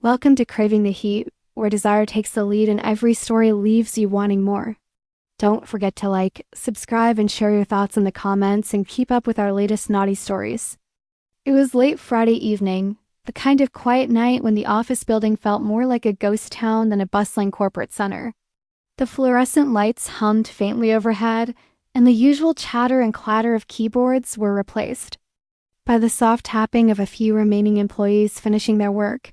Welcome to Craving the Heat, where desire takes the lead and every story leaves you wanting more. Don't forget to like, subscribe, and share your thoughts in the comments and keep up with our latest naughty stories. It was late Friday evening, the kind of quiet night when the office building felt more like a ghost town than a bustling corporate center. The fluorescent lights hummed faintly overhead, and the usual chatter and clatter of keyboards were replaced by the soft tapping of a few remaining employees finishing their work.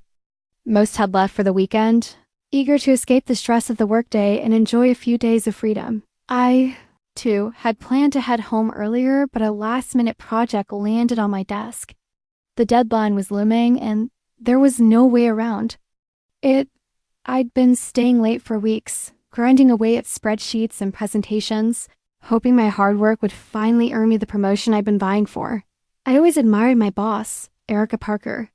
Most had left for the weekend, eager to escape the stress of the workday and enjoy a few days of freedom. I, too, had planned to head home earlier, but a last-minute project landed on my desk. The deadline was looming, and there was no way around it. I'd been staying late for weeks, grinding away at spreadsheets and presentations, hoping my hard work would finally earn me the promotion I'd been vying for. I always admired my boss, Erica Parker.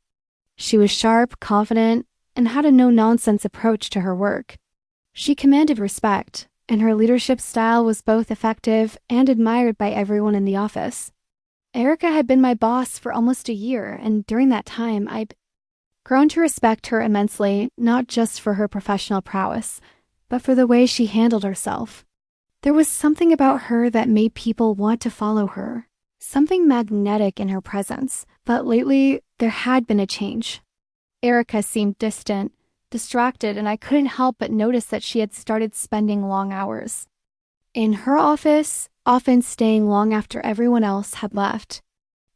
She was sharp, confident, and had a no-nonsense approach to her work. She commanded respect, and her leadership style was both effective and admired by everyone in the office. Erica had been my boss for almost a year, and during that time, I'd grown to respect her immensely, not just for her professional prowess, but for the way she handled herself. There was something about her that made people want to follow her, something magnetic in her presence, but lately, there had been a change. Erica seemed distant, distracted, and I couldn't help but notice that she had started spending long hours in her office, often staying long after everyone else had left.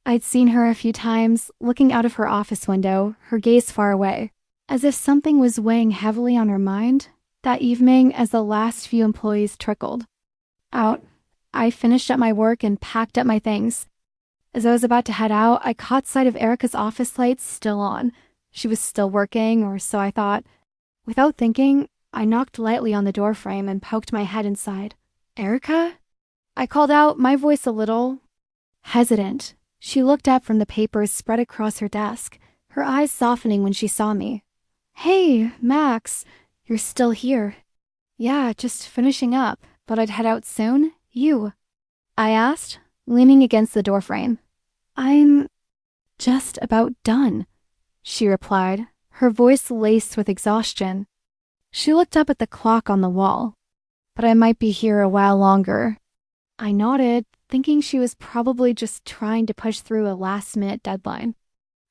I'd seen her a few times, looking out of her office window, her gaze far away, as if something was weighing heavily on her mind. That evening, as the last few employees trickled out, I finished up my work and packed up my things. As I was about to head out, I caught sight of Erica's office lights still on. She was still working, or so I thought. Without thinking, I knocked lightly on the doorframe and poked my head inside. "Erica?" I called out, my voice a little hesitant. She looked up from the papers spread across her desk, her eyes softening when she saw me. "Hey, Max, you're still here." "Yeah, just finishing up, but I'd head out soon. You?" I asked, leaning against the doorframe. "I'm just about done," she replied, her voice laced with exhaustion. She looked up at the clock on the wall. "But I might be here a while longer." I nodded, thinking she was probably just trying to push through a last-minute deadline.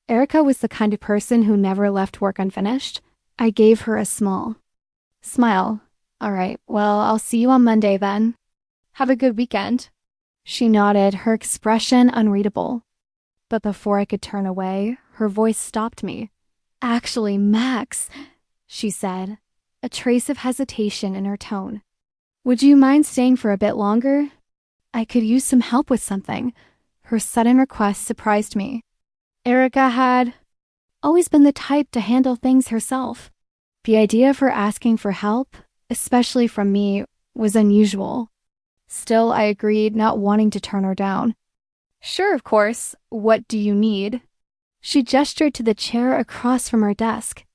Erica was the kind of person who never left work unfinished. I gave her a small smile. "All right, well, I'll see you on Monday then. Have a good weekend." She nodded, her expression unreadable. But before I could turn away, her voice stopped me. "Actually, Max," she said, a trace of hesitation in her tone. "Would you mind staying for a bit longer? I could use some help with something." Her sudden request surprised me. Erica had always been the type to handle things herself. The idea of her asking for help, especially from me, was unusual. Still, I agreed, not wanting to turn her down. "Sure, of course. What do you need?" She gestured to the chair across from her desk.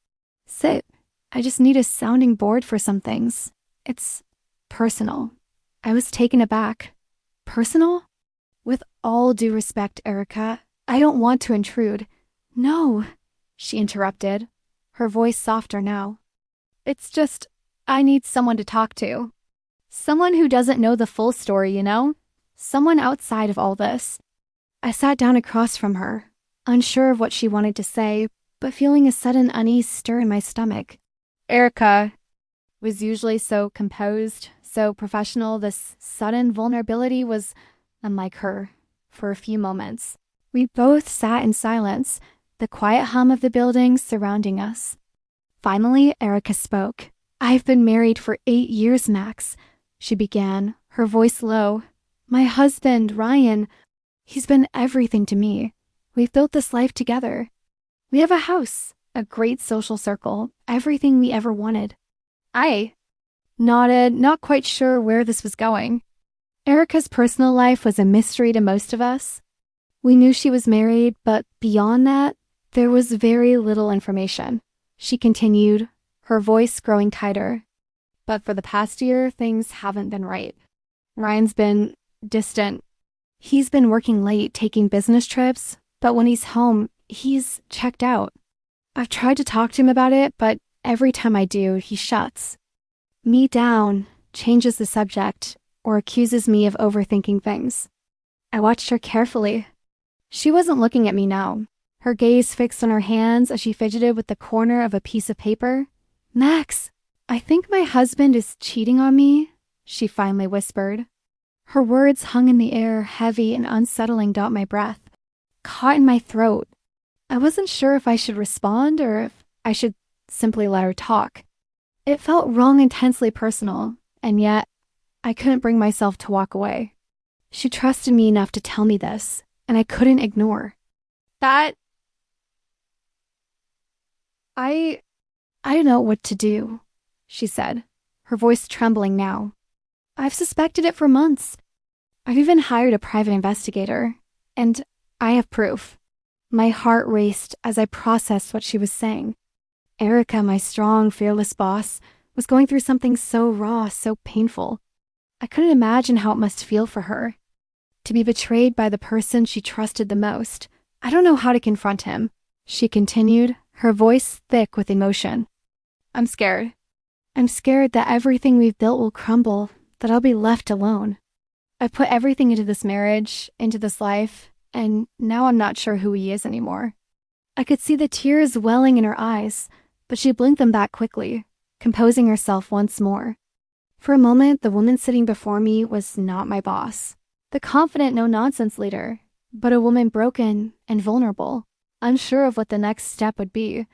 "Sit. I just need a sounding board for some things. It's personal." I was taken aback. "Personal?" "With all due respect, Erica, I don't want to intrude." "No," she interrupted, her voice softer now. "It's just, I need someone to talk to. Someone who doesn't know the full story, you know? Someone outside of all this." I sat down across from her, unsure of what she wanted to say, but feeling a sudden unease stir in my stomach. Erica was usually so composed, so professional. This sudden vulnerability was unlike her. For a few moments, we both sat in silence, the quiet hum of the building surrounding us. Finally, Erica spoke. "I've been married for 8 years, Max," she began, her voice low. "My husband, Ryan, he's been everything to me. We've built this life together. We have a house, a great social circle, everything we ever wanted." I nodded, not quite sure where this was going. Erica's personal life was a mystery to most of us. We knew she was married, but beyond that, there was very little information. She continued, her voice growing tighter. "But for the past year, things haven't been right. Ryan's been distant. He's been working late, taking business trips, but when he's home, he's checked out. I've tried to talk to him about it, but every time I do, he shuts me down, changes the subject, or accuses me of overthinking things. I watched her carefully. She wasn't looking at me now, her gaze fixed on her hands as she fidgeted with the corner of a piece of paper. "Max, I think my husband is cheating on me," she finally whispered. Her words hung in the air, heavy and unsettling down my breath, caught in my throat. I wasn't sure if I should respond or if I should simply let her talk. It felt wrong, intensely personal, and yet I couldn't bring myself to walk away. She trusted me enough to tell me this, and I couldn't ignore. That... I don't know what to do, she said, her voice trembling now. I've suspected it for months. I've even hired a private investigator, and I have proof. My heart raced as I processed what she was saying. Erica, my strong, fearless boss, was going through something so raw, so painful. I couldn't imagine how it must feel for her. To be betrayed by the person she trusted the most. I don't know how to confront him, she continued, her voice thick with emotion. I'm scared. I'm scared that everything we've built will crumble, that I'll be left alone. I put everything into this marriage, into this life, and now I'm not sure who he is anymore. I could see the tears welling in her eyes, but she blinked them back quickly, composing herself once more. For a moment, the woman sitting before me was not my boss, the confident, no-nonsense leader, but a woman broken and vulnerable, unsure of what the next step would be.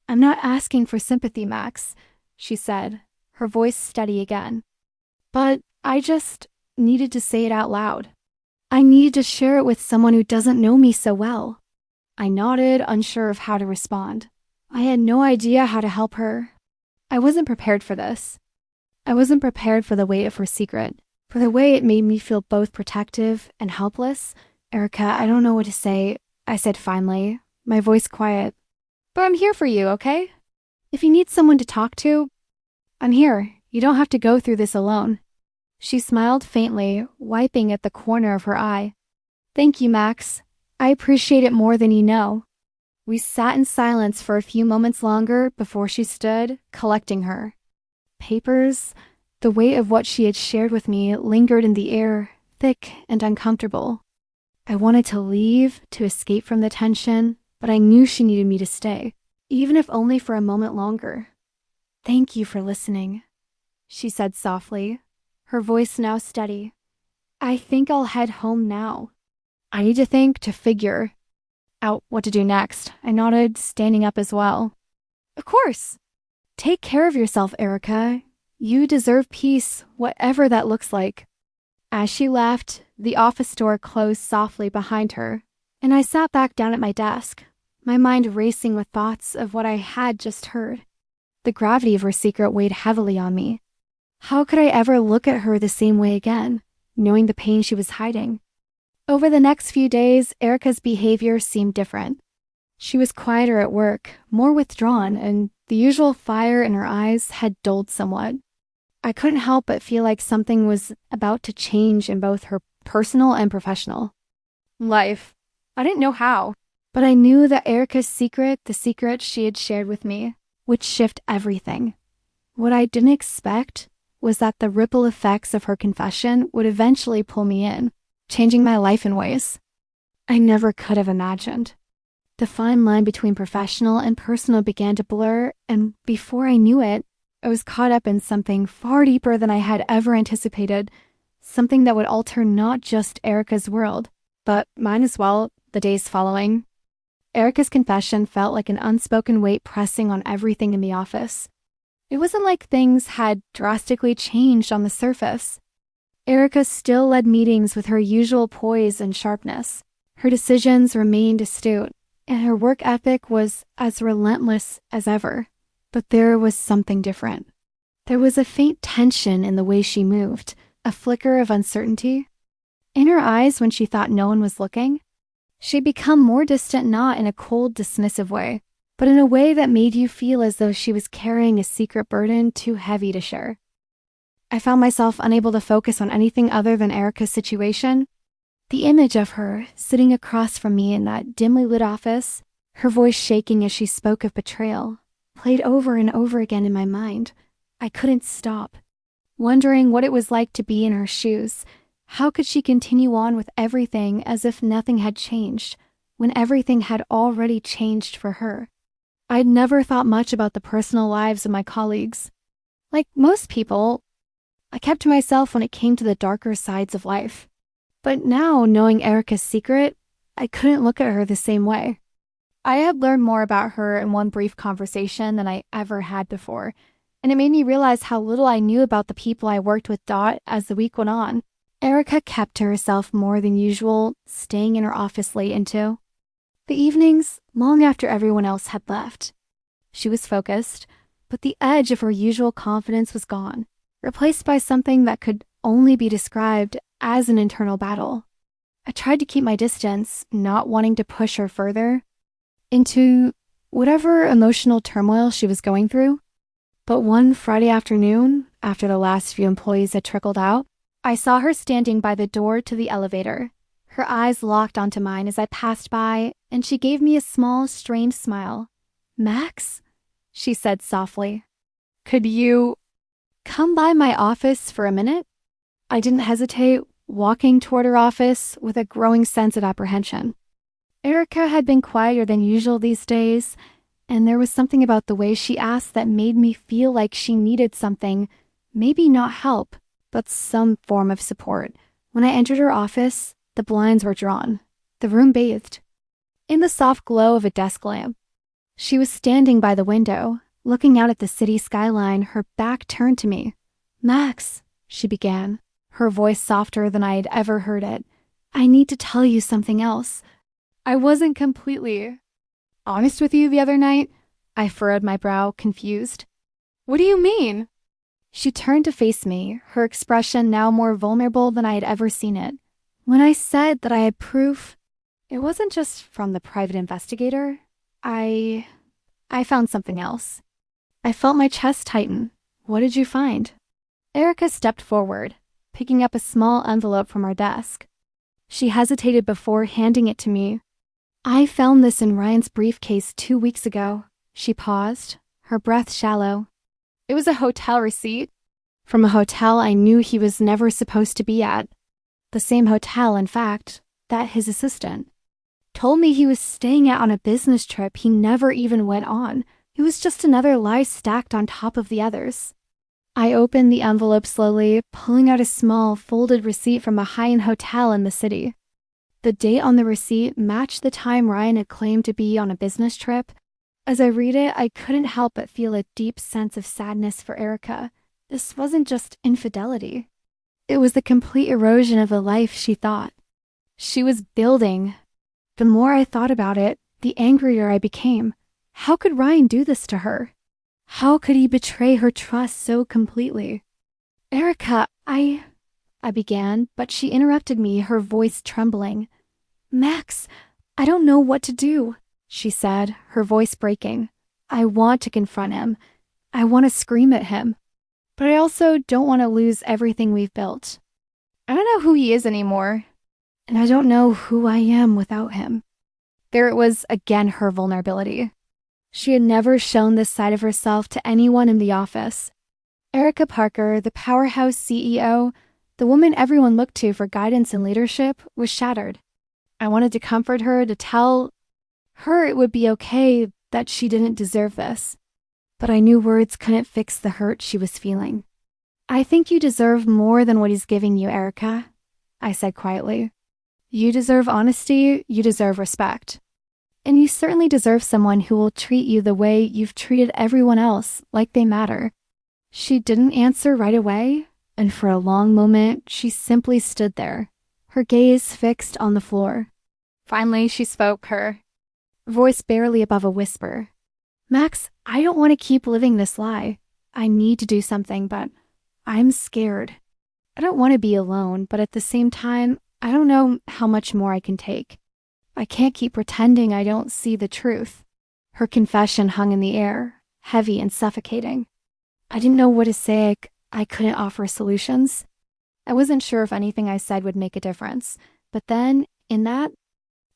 I'm not asking for sympathy, Max, she said, her voice steady again. But I just needed to say it out loud. I needed to share it with someone who doesn't know me so well. I nodded, unsure of how to respond. I had no idea how to help her. I wasn't prepared for this. I wasn't prepared for the weight of her secret, for the way it made me feel both protective and helpless. Erica, I don't know what to say, I said finally, my voice quiet. But I'm here for you, okay? If you need someone to talk to, I'm here. You don't have to go through this alone. She smiled faintly, wiping at the corner of her eye. Thank you, Max. I appreciate it more than you know. We sat in silence for a few moments longer before she stood, collecting her papers. The weight of what she had shared with me lingered in the air, thick and uncomfortable. I wanted to leave, to escape from the tension, but I knew she needed me to stay, even if only for a moment longer. Thank you for listening, she said softly, her voice now steady. I think I'll head home now. I need to think, to figure out what to do next. I nodded, standing up as well. Of course. Take care of yourself, Erica. You deserve peace, whatever that looks like. As she left, the office door closed softly behind her, and I sat back down at my desk, my mind racing with thoughts of what I had just heard. The gravity of her secret weighed heavily on me. How could I ever look at her the same way again, knowing the pain she was hiding? Over the next few days, Erica's behavior seemed different. She was quieter at work, more withdrawn, and the usual fire in her eyes had dulled somewhat. I couldn't help but feel like something was about to change in both her personal and professional life. I didn't know how, but I knew that Erica's secret, the secret she had shared with me, would shift everything. What I didn't expect was that the ripple effects of her confession would eventually pull me in, changing my life in ways I never could have imagined. The fine line between professional and personal began to blur, and before I knew it, I was caught up in something far deeper than I had ever anticipated, something that would alter not just Erica's world, but mine as well, the days following. Erica's confession felt like an unspoken weight pressing on everything in the office. It wasn't like things had drastically changed on the surface. Erica still led meetings with her usual poise and sharpness. Her decisions remained astute, and her work ethic was as relentless as ever. But there was something different. There was a faint tension in the way she moved, a flicker of uncertainty. In her eyes when she thought no one was looking, she'd become more distant, not in a cold, dismissive way, but in a way that made you feel as though she was carrying a secret burden too heavy to share. I found myself unable to focus on anything other than Erica's situation. The image of her, sitting across from me in that dimly lit office, Her voice shaking as she spoke of betrayal, played over and over again in my mind. I couldn't stop, wondering what it was like to be in her shoes. How could she continue on with everything as if nothing had changed, when everything had already changed for her? I'd never thought much about the personal lives of my colleagues. Like most people, I kept to myself when it came to the darker sides of life. But now, knowing Erica's secret, I couldn't look at her the same way. I had learned more about her in one brief conversation than I ever had before, and it made me realize how little I knew about the people I worked with. As the week went on, Erica kept to herself more than usual, staying in her office late into the evenings, long after everyone else had left. She was focused, but the edge of her usual confidence was gone, replaced by something that could only be described as an internal battle. I tried to keep my distance, not wanting to push her further into whatever emotional turmoil she was going through. But one Friday afternoon, after the last few employees had trickled out, I saw her standing by the door to the elevator. Her eyes locked onto mine as I passed by, and she gave me a small, strained smile. "Max?" she said softly. "Could you come by my office for a minute?" I didn't hesitate, walking toward her office with a growing sense of apprehension. Erica had been quieter than usual these days, and there was something about the way she asked that made me feel like she needed something, maybe not help, but some form of support. When I entered her office, the blinds were drawn, the room bathed in the soft glow of a desk lamp. She was standing by the window, looking out at the city skyline, her back turned to me. "Max," she began, her voice softer than I had ever heard it, "I need to tell you something else. I wasn't completely honest with you the other night." I furrowed my brow, confused. "What do you mean?" She turned to face me, her expression now more vulnerable than I had ever seen it. "When I said that I had proof, it wasn't just from the private investigator. I found something else." I felt my chest tighten. "What did you find?" Erica stepped forward, picking up a small envelope from her desk. She hesitated before handing it to me. "I found this in Ryan's briefcase 2 weeks ago." She paused, her breath shallow. "It was a hotel receipt from a hotel I knew he was never supposed to be at. The same hotel, in fact, that his assistant told me he was staying at on a business trip he never even went on. It was just another lie stacked on top of the others." I opened the envelope slowly, pulling out a small, folded receipt from a high-end hotel in the city. The date on the receipt matched the time Ryan had claimed to be on a business trip. As I read it, I couldn't help but feel a deep sense of sadness for Erica. This wasn't just infidelity. It was the complete erosion of the life she thought she was building. The more I thought about it, the angrier I became. How could Ryan do this to her? How could he betray her trust so completely? "Erica, I began, but she interrupted me, her voice trembling. "Max, I don't know what to do," she said, her voice breaking. "I want to confront him. I want to scream at him. But I also don't want to lose everything we've built. I don't know who he is anymore, and I don't know who I am without him." There it was again, her vulnerability. She had never shown this side of herself to anyone in the office. Erica Parker, the powerhouse CEO, the woman everyone looked to for guidance and leadership, was shattered. I wanted to comfort her, to tell her it would be okay, that she didn't deserve this. But I knew words couldn't fix the hurt she was feeling. "I think you deserve more than what he's giving you, Erica," I said quietly. "You deserve honesty, you deserve respect. And you certainly deserve someone who will treat you the way you've treated everyone else, like they matter." She didn't answer right away, and for a long moment, she simply stood there, her gaze fixed on the floor. Finally, she spoke, her voice barely above a whisper. "Max, I don't want to keep living this lie. I need to do something, but I'm scared. I don't want to be alone, but at the same time, I don't know how much more I can take. I can't keep pretending I don't see the truth." Her confession hung in the air, heavy and suffocating. I didn't know what to say. I couldn't offer solutions. I wasn't sure if anything I said would make a difference. But then, in that,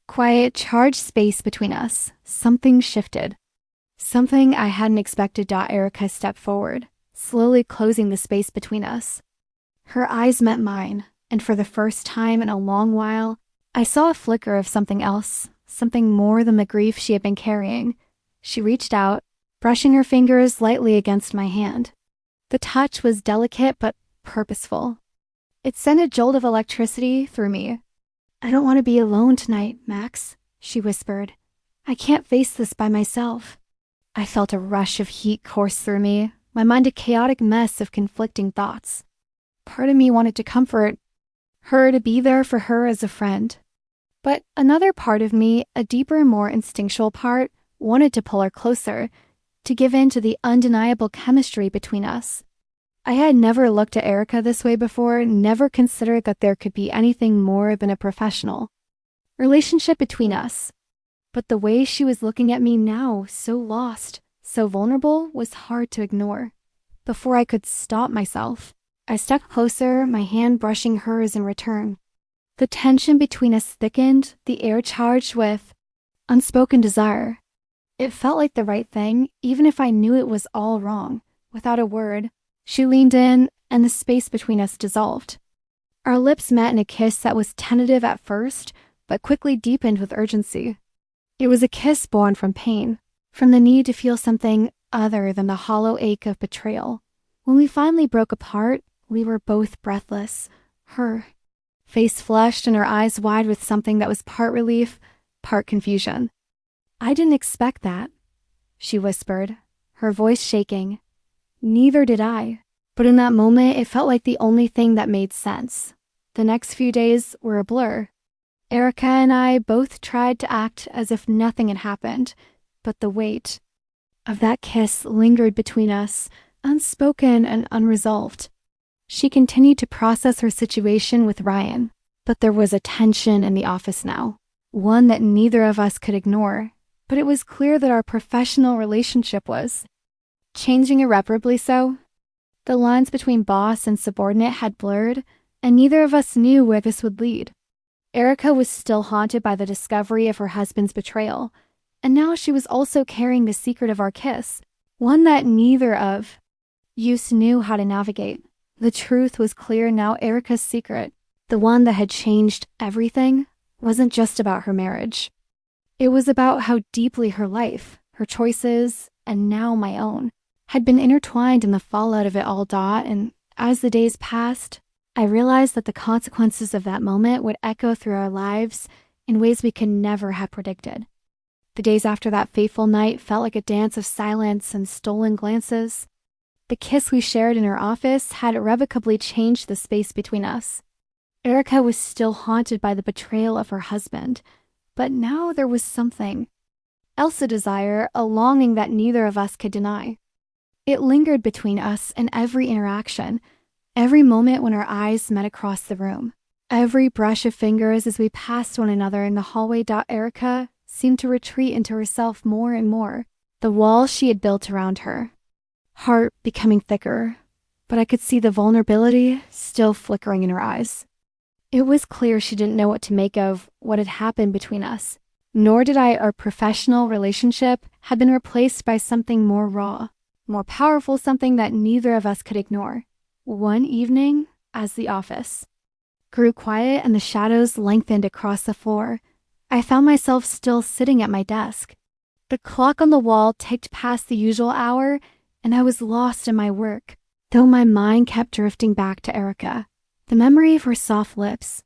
Quiet, charged space between us. Something shifted. Something I hadn't expected. Erica stepped forward, slowly closing the space between us. Her eyes met mine, and for the first time in a long while, I saw a flicker of something else, something more than the grief she had been carrying. She reached out, brushing her fingers lightly against my hand. The touch was delicate but purposeful. It sent a jolt of electricity through me. "I don't want to be alone tonight, Max," she whispered. "I can't face this by myself." I felt a rush of heat course through me, my mind a chaotic mess of conflicting thoughts. Part of me wanted to comfort her, to be there for her as a friend. But another part of me, a deeper, more instinctual part, wanted to pull her closer, to give in to the undeniable chemistry between us. I had never looked at Erica this way before, never considered that there could be anything more than a professional relationship between us. But the way she was looking at me now, so lost, so vulnerable, was hard to ignore. Before I could stop myself, I stepped closer, my hand brushing hers in return. The tension between us thickened, the air charged with unspoken desire. It felt like the right thing, even if I knew it was all wrong. Without a word, she leaned in, and the space between us dissolved. Our lips met in a kiss that was tentative at first, but quickly deepened with urgency. It was a kiss born from pain, from the need to feel something other than the hollow ache of betrayal. When we finally broke apart, we were both breathless. Her face flushed and her eyes wide with something that was part relief, part confusion. "I didn't expect that," she whispered, her voice shaking. Neither did I. But in that moment, it felt like the only thing that made sense. The next few days were a blur. Erica and I both tried to act as if nothing had happened, but the weight of that kiss lingered between us, unspoken and unresolved. She continued to process her situation with Ryan, but there was a tension in the office now, one that neither of us could ignore. But it was clear that our professional relationship was changing irreparably so. The lines between boss and subordinate had blurred, and neither of us knew where this would lead. Erica was still haunted by the discovery of her husband's betrayal, and now she was also carrying the secret of our kiss, one that neither of us knew how to navigate. The truth was clear now. Erica's secret, the one that had changed everything, wasn't just about her marriage. It was about how deeply her life, her choices, and now my own, had been intertwined in the fallout of it all. And as the days passed, I realized that the consequences of that moment would echo through our lives in ways we could never have predicted. The days after that fateful night felt like a dance of silence and stolen glances. The kiss we shared in her office had irrevocably changed the space between us. Erica was still haunted by the betrayal of her husband, but now there was something else, a desire, a longing that neither of us could deny. It lingered between us in every interaction, every moment when our eyes met across the room, every brush of fingers as we passed one another in the hallway. Erica seemed to retreat into herself more and more, the wall she had built around her, heart becoming thicker, but I could see the vulnerability still flickering in her eyes. It was clear she didn't know what to make of what had happened between us, nor did I. Our professional relationship had been replaced by something more raw, more powerful, something that neither of us could ignore. One evening, as the office grew quiet and the shadows lengthened across the floor, I found myself still sitting at my desk. The clock on the wall ticked past the usual hour, and I was lost in my work, though my mind kept drifting back to Erica. The memory of her soft lips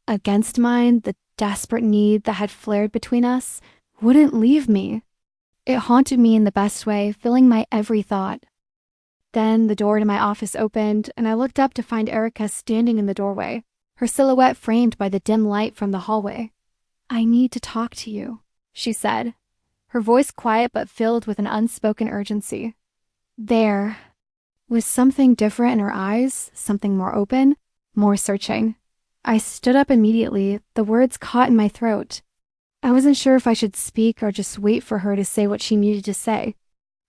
against mine, the desperate need that had flared between us, wouldn't leave me. It haunted me in the best way, filling my every thought. Then the door to my office opened, and I looked up to find Erica standing in the doorway, her silhouette framed by the dim light from the hallway. "I need to talk to you," she said, her voice quiet but filled with an unspoken urgency. There was something different in her eyes, something more open, more searching. I stood up immediately, the words caught in my throat. I wasn't sure if I should speak or just wait for her to say what she needed to say.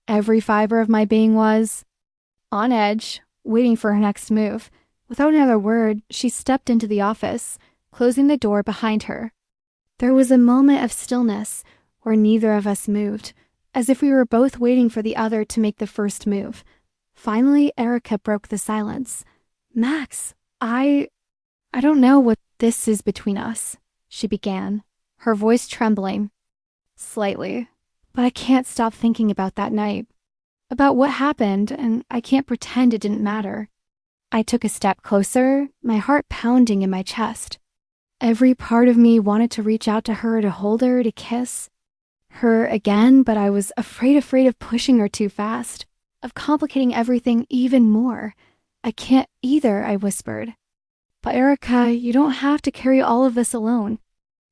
Every fiber of my being was on edge, waiting for her next move. Without another word, she stepped into the office, closing the door behind her. There was a moment of stillness where neither of us moved, as if we were both waiting for the other to make the first move. Finally, Erica broke the silence. Max, I don't know what this is between us, she began, her voice trembling slightly. But I can't stop thinking about that night, about what happened, and I can't pretend it didn't matter. I took a step closer, my heart pounding in my chest. Every part of me wanted to reach out to her, to hold her, to kiss her again, but I was afraid of pushing her too fast, of complicating everything even more. I can't either, I whispered. But Erica, you don't have to carry all of this alone.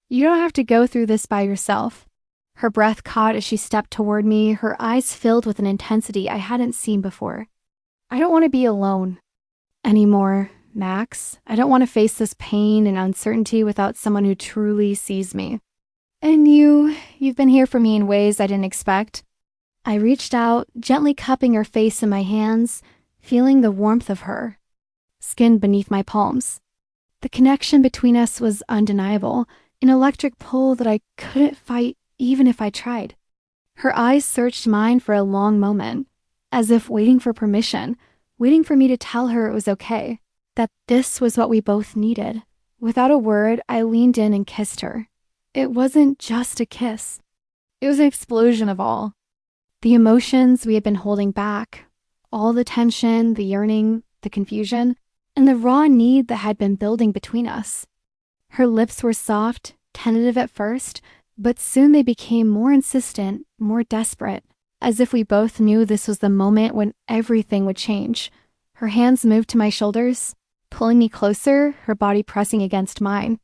You don't have to go through this by yourself. Her breath caught as she stepped toward me, her eyes filled with an intensity I hadn't seen before. I don't want to be alone anymore, Max. I don't want to face this pain and uncertainty without someone who truly sees me. And you've been here for me in ways I didn't expect. I reached out, gently cupping her face in my hands, feeling the warmth of her skin beneath my palms. The connection between us was undeniable, an electric pull that I couldn't fight even if I tried. Her eyes searched mine for a long moment, as if waiting for permission, waiting for me to tell her it was okay, that this was what we both needed. Without a word, I leaned in and kissed her. It wasn't just a kiss. It was an explosion of all. The emotions we had been holding back, all the tension, the yearning, the confusion, and the raw need that had been building between us. Her lips were soft, tentative at first, but soon they became more insistent, more desperate, as if we both knew this was the moment when everything would change. Her hands moved to my shoulders, pulling me closer, her body pressing against mine.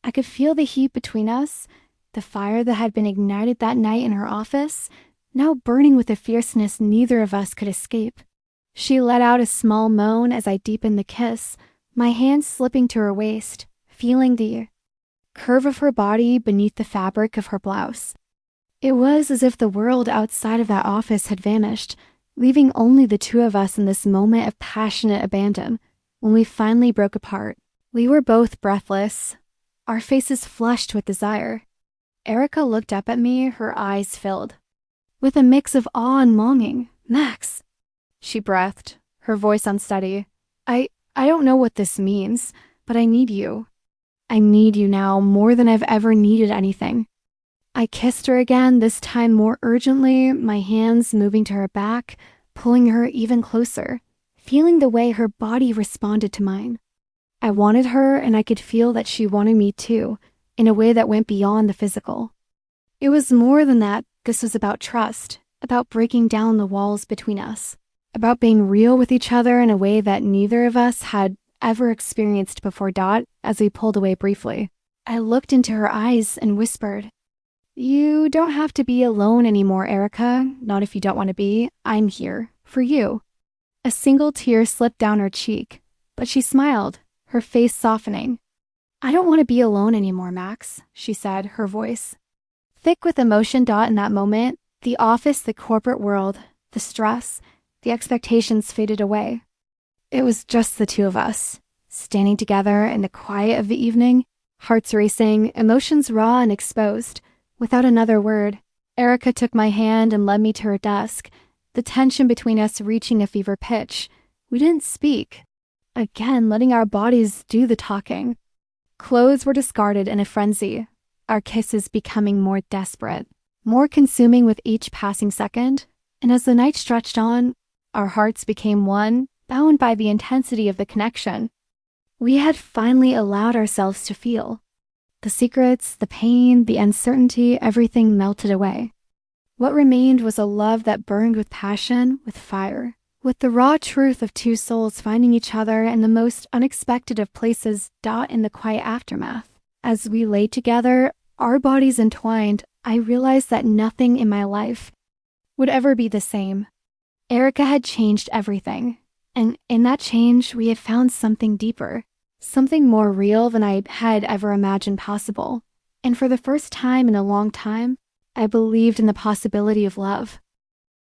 I could feel the heat between us, the fire that had been ignited that night in her office, now burning with a fierceness neither of us could escape. She let out a small moan as I deepened the kiss, my hands slipping to her waist, feeling the curve of her body beneath the fabric of her blouse. It was as if the world outside of that office had vanished, leaving only the two of us in this moment of passionate abandon. When we finally broke apart, we were both breathless, our faces flushed with desire. Erica looked up at me, her eyes filled with a mix of awe and longing. Max, she breathed, her voice unsteady. I don't know what this means, but I need you. I need you now more than I've ever needed anything. I kissed her again, this time more urgently, my hands moving to her back, pulling her even closer, feeling the way her body responded to mine. I wanted her, and I could feel that she wanted me too, in a way that went beyond the physical. It was more than that. This was about trust, about breaking down the walls between us, about being real with each other in a way that neither of us had ever experienced before. As we pulled away briefly, I looked into her eyes and whispered, "You don't have to be alone anymore, Erica. Not if you don't want to be. I'm here for you." A single tear slipped down her cheek, but she smiled, her face softening. "I don't want to be alone anymore, Max," she said, her voice thick with emotion. In that moment, the office, the corporate world, the stress, the expectations faded away. It was just the two of us, standing together in the quiet of the evening, hearts racing, emotions raw and exposed. Without another word, Erica took my hand and led me to her desk, the tension between us reaching a fever pitch. We didn't speak, again letting our bodies do the talking. Clothes were discarded in a frenzy, our kisses becoming more desperate, more consuming with each passing second. And as the night stretched on, our hearts became one, bound by the intensity of the connection. We had finally allowed ourselves to feel. The secrets, the pain, the uncertainty, everything melted away. What remained was a love that burned with passion, with fire, with the raw truth of two souls finding each other in the most unexpected of places. In the quiet aftermath, as we lay together, our bodies entwined, I realized that nothing in my life would ever be the same. Erica had changed everything, and in that change, we had found something deeper, something more real than I had ever imagined possible. And for the first time in a long time, I believed in the possibility of love.